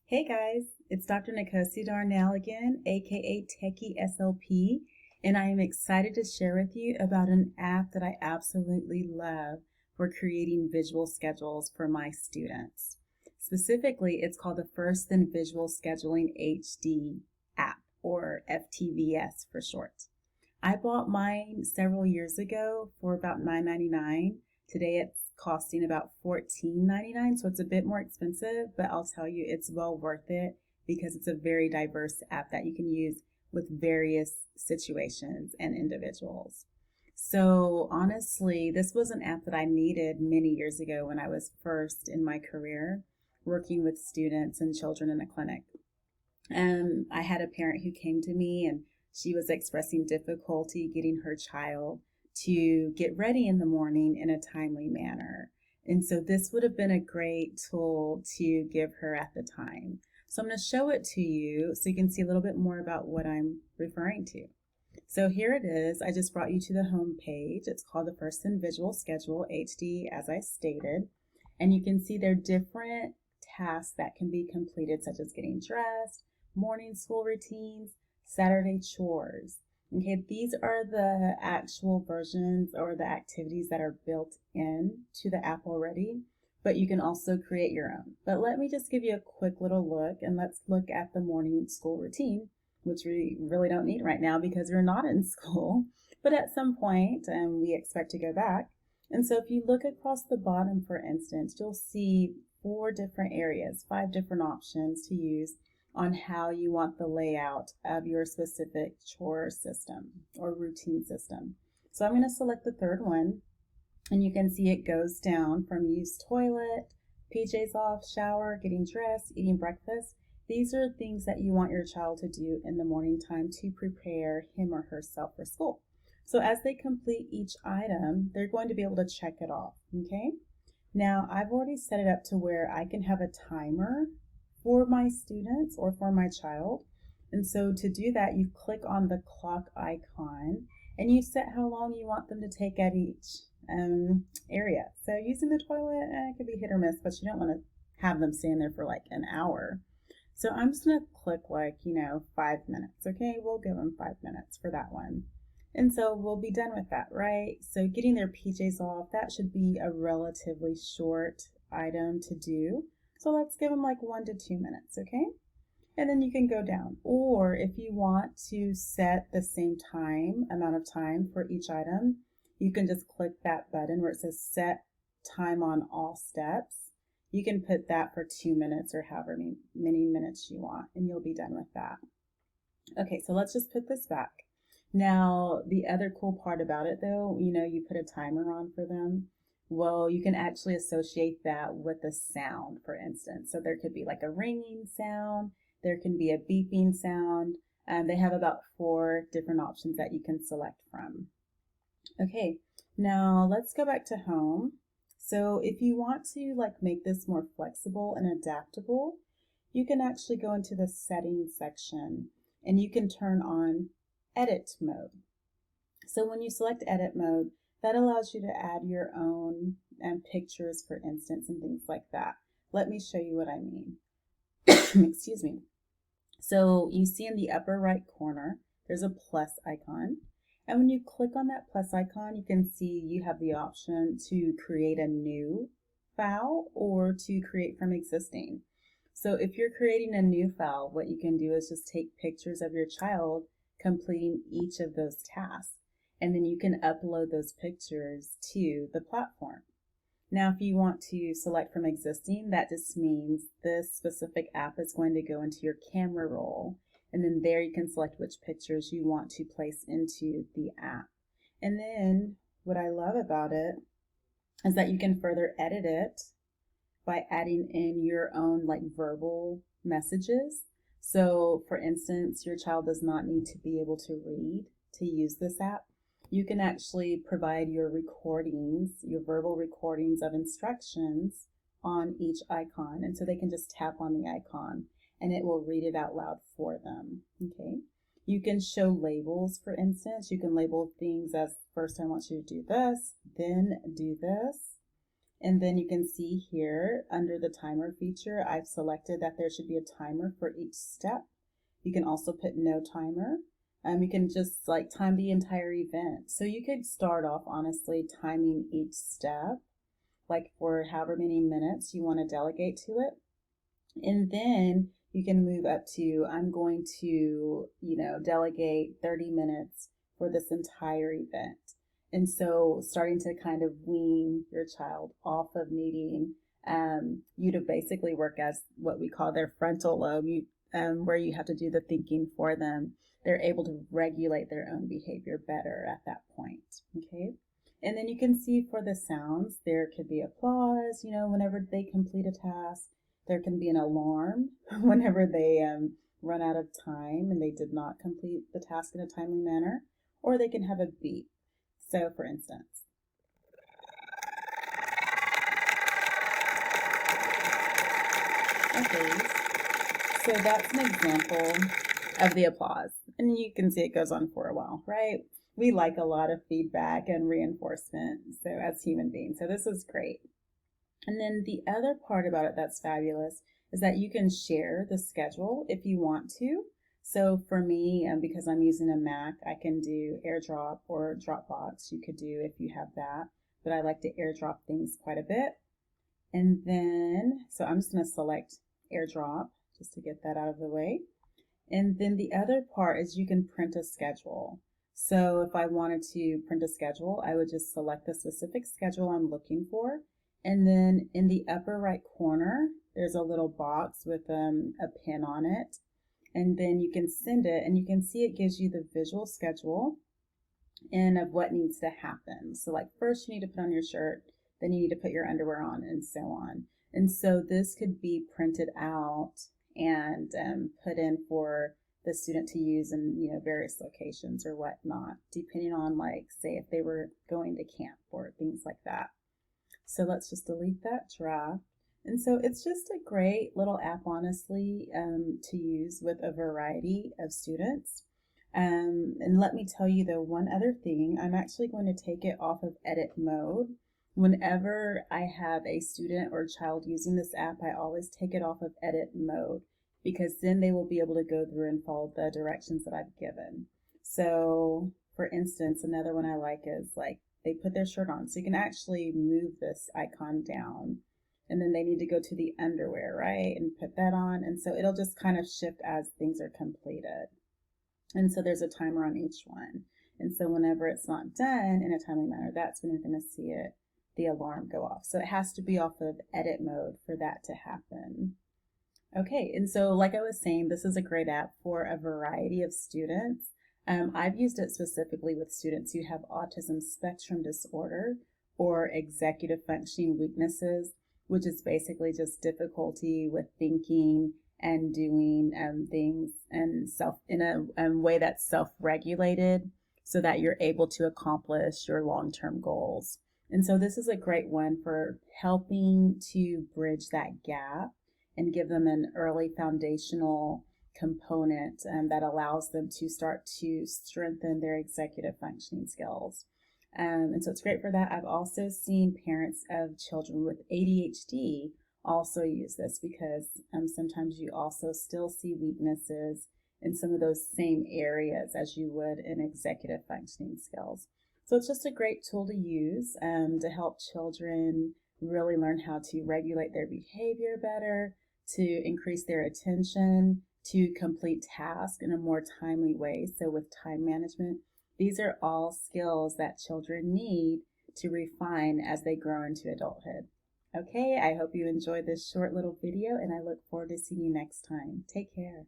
Hey guys, it's Dr. Nkosi Darnell again, aka Techie SLP, and I am excited to share with you about an app that I absolutely love for creating visual schedules for my students. Specifically, it's called the First and Visual Scheduling HD app, or FTVS for short. I bought mine several years ago for about $9.99. Today it's costing about $14.99, so it's a bit more expensive, but I'll tell you it's well worth it because it's a very diverse app that you can use with various situations and individuals. So honestly, this was an app that I needed many years ago when I was first in my career working with students and children in a clinic. I had a parent who came to me and she was expressing difficulty getting her child to get ready in the morning in a timely manner. And so this would have been a great tool to give her at the time. So I'm going to show it to you so you can see a little bit more about what I'm referring to. So here it is. I just brought you to the home page. It's called the First and Visual Schedule HD, as I stated. And you can see there are different tasks that can be completed, such as getting dressed, morning school routines, Saturday chores. Okay, these are the actual versions or the activities that are built in to the app already, but you can also create your own. But let me just give you a quick little look, and let's look at the morning school routine, which we really don't need right now because we're not in school, but at some point we expect to go back. And so if you look across the bottom, for instance, you'll see 4 different areas, 5 different options to use on how you want the layout of your specific chore system or routine system. So I'm going to select the third one, and you can see it goes down from use toilet, PJs off, shower, getting dressed, eating breakfast. These are things that you want your child to do in the morning time to prepare him or herself for school. So as they complete each item, they're going to be able to check it off, okay? Now, I've already set it up to where I can have a timer for my students or for my child. And so to do that, you click on the clock icon and you set how long you want them to take at each area. So using the toilet, it could be hit or miss, but you don't want to have them stand there for like an hour. So I'm just going to click 5 minutes. Okay, we'll give them 5 minutes for that one. And so we'll be done with that, right? So getting their PJs off, that should be a relatively short item to do. So let's give them like 1 to 2 minutes, okay? And then you can go down. Or if you want to set the same amount of time for each item, you can just click that button where it says set time on all steps. You can put that for 2 minutes or however many minutes you want, and you'll be done with that. Okay, so let's just put this back. Now, the other cool part about it though, you put a timer on for them. Well, you can actually associate that with a sound, for instance. So there could be like a ringing sound, there can be a beeping sound. They have about 4 different options that you can select from. Okay, now let's go back to home. So if you want to make this more flexible and adaptable, you can actually go into the settings section and you can turn on edit mode. So when you select edit mode, that allows you to add your own pictures, for instance, and things like that. Let me show you what I mean. Excuse me. So you see in the upper right corner, there's a plus icon. And when you click on that plus icon, you can see you have the option to create a new file or to create from existing. So if you're creating a new file, what you can do is just take pictures of your child completing each of those tasks. And then you can upload those pictures to the platform. Now, if you want to select from existing, that just means this specific app is going to go into your camera roll. And then there you can select which pictures you want to place into the app. And then what I love about it is that you can further edit it by adding in your own verbal messages. So for instance, your child does not need to be able to read to use this app. You can actually provide your recordings, your verbal recordings of instructions on each icon. And so they can just tap on the icon and it will read it out loud for them. Okay. You can show labels, for instance. You can label things as first I want you to do this, then do this. And then you can see here under the timer feature, I've selected that there should be a timer for each step. You can also put no timer. You can just like time the entire event. So you could start off honestly timing each step, like for however many minutes you want to delegate to it. And then you can move up to, I'm going to, delegate 30 minutes for this entire event. And so starting to kind of wean your child off of needing you to basically work as what we call their frontal lobe, where you have to do the thinking for them. They're able to regulate their own behavior better at that point. Okay. And then you can see for the sounds, there could be applause, whenever they complete a task. There can be an alarm whenever they run out of time and they did not complete the task in a timely manner, or they can have a beep. So for instance, okay, so that's an example of the applause. And you can see it goes on for a while, right? We like a lot of feedback and reinforcement, so as human beings. So this is great. And then the other part about it that's fabulous is that you can share the schedule if you want to. So for me, because I'm using a Mac, I can do AirDrop or Dropbox. You could do if you have that, but I like to AirDrop things quite a bit. And then, so I'm just going to select AirDrop just to get that out of the way. And then the other part is you can print a schedule. So if I wanted to print a schedule, I would just select the specific schedule I'm looking for. And then in the upper right corner, there's a little box with a pin on it. And then you can send it and you can see it gives you the visual schedule and of what needs to happen. So like first you need to put on your shirt, then you need to put your underwear on and so on. And so this could be printed out and put in for the student to use in various locations or whatnot, depending on like say if they were going to camp or things like that. So let's just delete that draft. And so it's just a great little app, honestly, to use with a variety of students. And let me tell you though, one other thing, I'm actually going to take it off of edit mode. Whenever I have a student or child using this app, I always take it off of edit mode because then they will be able to go through and follow the directions that I've given. So for instance, another one I like is like they put their shirt on. So you can actually move this icon down and then they need to go to the underwear, right? And put that on. And so it'll just kind of shift as things are completed. And so there's a timer on each one. And so whenever it's not done in a timely manner, that's when you're going to see it, the alarm go off. So it has to be off of edit mode for that to happen. Okay, and so like I was saying, this is a great app for a variety of students. I've used it specifically with students who have autism spectrum disorder or executive functioning weaknesses, which is basically just difficulty with thinking and doing things and in a way that's self-regulated so that you're able to accomplish your long-term goals. And so this is a great one for helping to bridge that gap and give them an early foundational component that allows them to start to strengthen their executive functioning skills. And so it's great for that. I've also seen parents of children with ADHD also use this because sometimes you also still see weaknesses in some of those same areas as you would in executive functioning skills. So it's just a great tool to use to help children really learn how to regulate their behavior better, to increase their attention, to complete tasks in a more timely way. So with time management, these are all skills that children need to refine as they grow into adulthood. Okay, I hope you enjoyed this short little video and I look forward to seeing you next time. Take care.